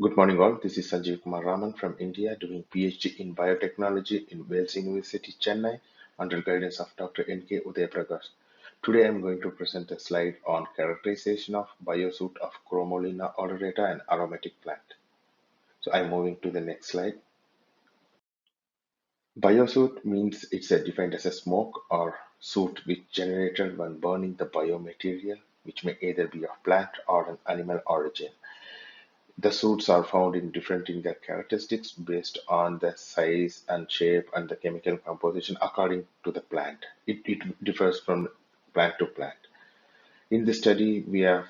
Good morning all. This is Sanjeev Kumar R from India doing PhD in biotechnology in Wales University, Chennai under guidance of Dr. N.K. Udayaprakash. Today I am going to present a slide on characterization of Biosoot of Chromolaena odorata and aromatic plant. So I'm moving to the next slide. Biosoot means it's defined as a smoke or soot which generated when burning the biomaterial which may either be of plant or an animal origin. The suits are found in different in their characteristics based on the size and shape and the chemical composition according to the plant. It differs from plant to plant. In this study, we have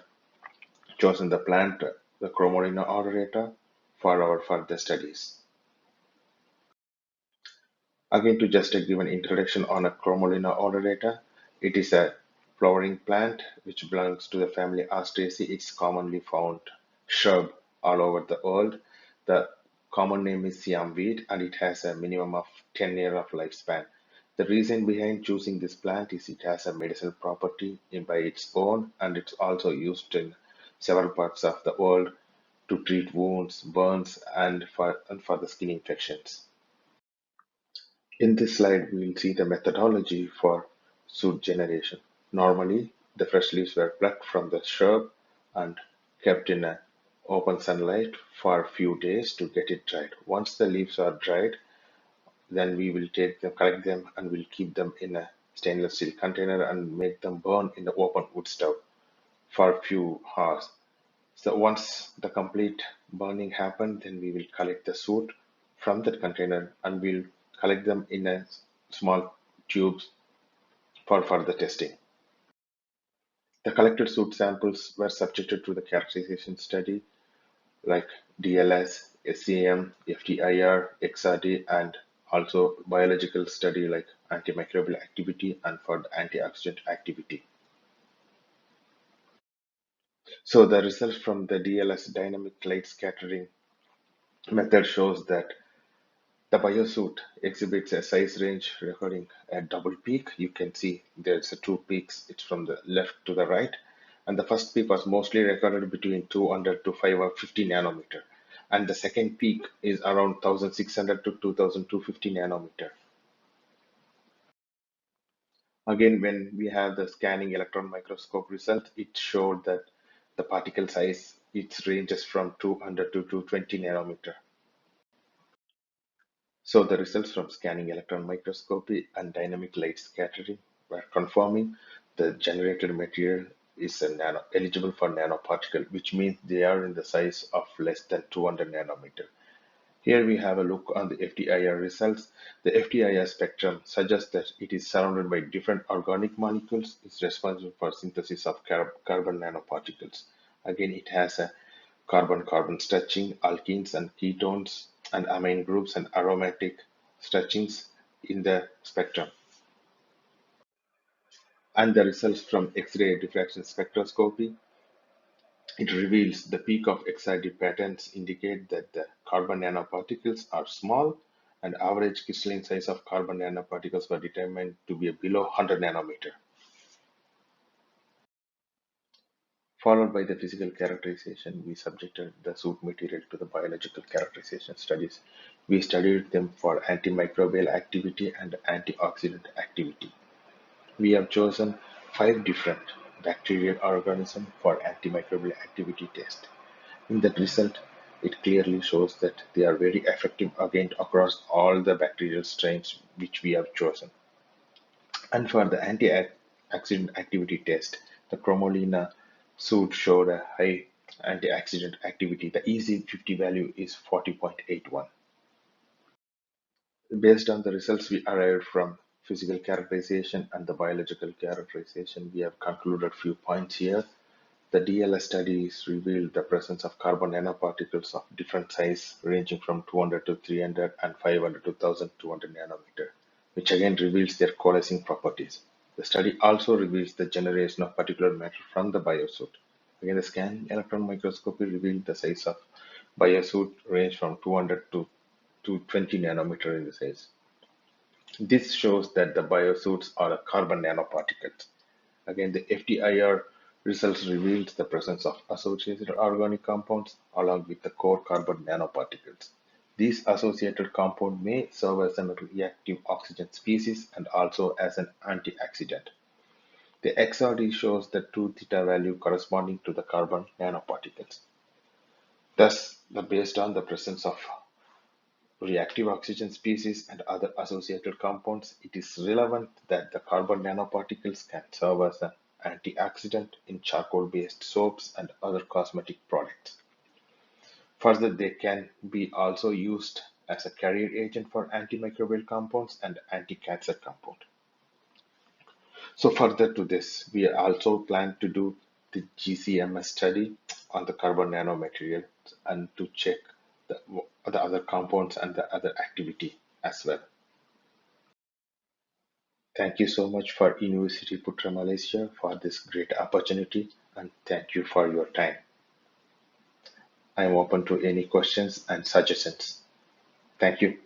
chosen the plant, the Chromolaena odorata, for our further studies. Again, to just give an introduction on a Chromolaena odorata, it is a flowering plant which belongs to the family Asteraceae. It's commonly found shrub all over the world. The common name is Siam weed and it has a minimum of 10 years of lifespan. The reason behind choosing this plant is it has a medicinal property by its own and it's also used in several parts of the world to treat wounds, burns, and for the skin infections. In this slide, we will see the methodology for soot generation. Normally, the fresh leaves were plucked from the shrub and kept in a open sunlight for a few days to get it dried. Once the leaves are dried, then we will take them, collect them, and we'll keep them in a stainless steel container and make them burn in the open wood stove for a few hours. So once the complete burning happened, then we will collect the soot from that container and we'll collect them in a small tubes for further testing. The collected soot samples were subjected to the characterization study like DLS, SCM, FTIR, XRD, and also biological study like antimicrobial activity and for the antioxidant activity. So the results from the DLS dynamic light scattering method shows that the biosuit exhibits a size range recording a double peak. You can see there's two peaks. It's from the left to the right. And the first peak was mostly recorded between 200 to 550 nanometer. And the second peak is around 1600 to 2250 nanometer. Again, when we have the scanning electron microscope result, it showed that the particle size, it ranges from 200 to 220 nanometer. So the results from scanning electron microscopy and dynamic light scattering were confirming the generated material is a eligible for nanoparticle, which means they are in the size of less than 200 nanometer. Here we have a look on the FTIR results. The FTIR spectrum suggests that it is surrounded by different organic molecules. It's responsible for synthesis of carbon nanoparticles. Again, it has a carbon-carbon stretching, alkenes and ketones, and amine groups and aromatic stretchings in the spectrum. And the results from X-ray diffraction spectroscopy, it reveals the peak of XRD patterns indicate that the carbon nanoparticles are small and average crystalline size of carbon nanoparticles were determined to be below 100 nanometer. Followed by the physical characterization, we subjected the soot material to the biological characterization studies. We studied them for antimicrobial activity and antioxidant activity. We have chosen 5 different bacterial organisms for antimicrobial activity test. In that result, it clearly shows that they are very effective against across all the bacterial strains which we have chosen. And for the antioxidant activity test, the Chromolaena suit showed a high antioxidant activity. The EC50 value is 40.81. Based on the results we arrived from physical characterization and the biological characterization, we have concluded few points here. The DLS studies revealed the presence of carbon nanoparticles of different size ranging from 200 to 300 and 500 to 1200 nanometer, which again reveals their coalescing properties. The study also reveals the generation of particulate matter from the biosuit. Again, the scanning electron microscopy revealed the size of biosuit range from 200 to 20 nanometer in the size. This shows that the biosuits are a carbon nanoparticles. Again, the FTIR Results revealed the presence of associated organic compounds along with the core carbon nanoparticles. These associated compounds may serve as a reactive oxygen species and also as an antioxidant. The XRD shows the true theta value corresponding to the carbon nanoparticles. Thus, based on the presence of reactive oxygen species and other associated compounds, it is relevant that the carbon nanoparticles can serve as an antioxidant in charcoal-based soaps and other cosmetic products. Further, they can be also used as a carrier agent for antimicrobial compounds and anti-cancer compound. So further to this, we also plan to do the GCMS study on the carbon nanomaterials and to check the, the other compounds and the other activity as well. Thank you so much for University Putra Malaysia for this great opportunity and thank you for your time. I am open to any questions and suggestions. Thank you.